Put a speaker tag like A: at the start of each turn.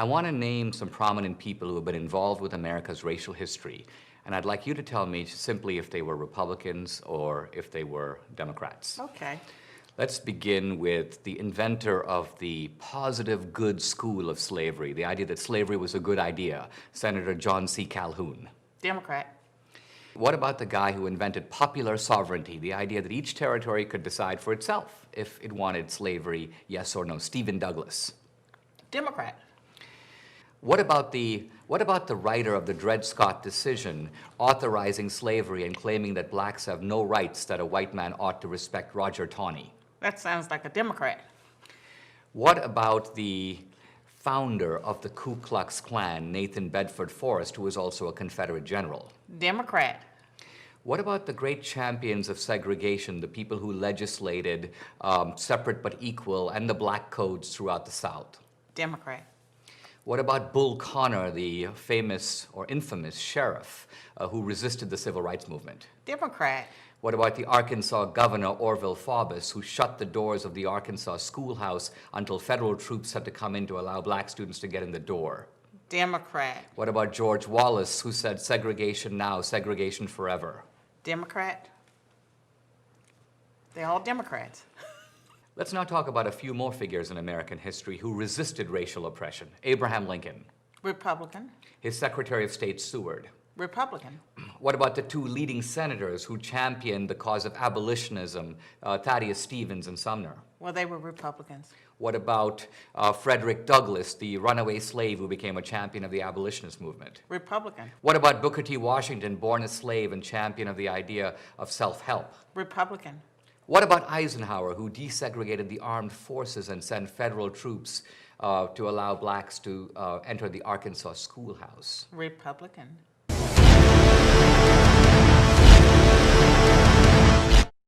A: want to name some prominent people who have been involved with America's racial history, and I'd like you to tell me simply if they were Republicans or if they were Democrats.
B: Okay.
A: Let's begin with the inventor of the positive good school of slavery, the idea that slavery was a good idea, Senator John C. Calhoun.
B: Democrat.
A: What about the guy who invented popular sovereignty, the idea that each territory could decide for itself if it wanted slavery, yes or no, Stephen Douglas?
B: Democrat.
A: What about the writer of the Dred Scott decision authorizing slavery and claiming that blacks have no rights that a white man ought to respect, Roger Taney?
B: That sounds like a Democrat.
A: What about the founder of the Ku Klux Klan, Nathan Bedford Forrest, who was also a Confederate general?
B: Democrat.
A: What about the great champions of segregation, the people who legislated separate but equal and the black codes throughout the South?
B: Democrat.
A: What about Bull Connor, the famous or infamous sheriff who resisted the civil rights movement?
B: Democrat.
A: What about the Arkansas governor, Orville Faubus, who shut the doors of the Arkansas schoolhouse until federal troops had to come in to allow black students to get in the door?
B: Democrat.
A: What about George Wallace, who said segregation now, segregation forever?
B: Democrat. They're all Democrats.
A: Let's now talk about a few more figures in American history who resisted racial oppression. Abraham Lincoln.
B: Republican.
A: His Secretary of State, Seward.
B: Republican.
A: What about the two leading senators who championed the cause of abolitionism, Thaddeus Stevens and Sumner?
B: Well, they were Republicans.
A: What about Frederick Douglass, the runaway slave who became a champion of the abolitionist movement?
B: Republican.
A: What about Booker T. Washington, born a slave and champion of the idea of self-help?
B: Republican.
A: What about Eisenhower, who desegregated the armed forces and sent federal troops to allow blacks to enter the Arkansas schoolhouse?
B: Republican.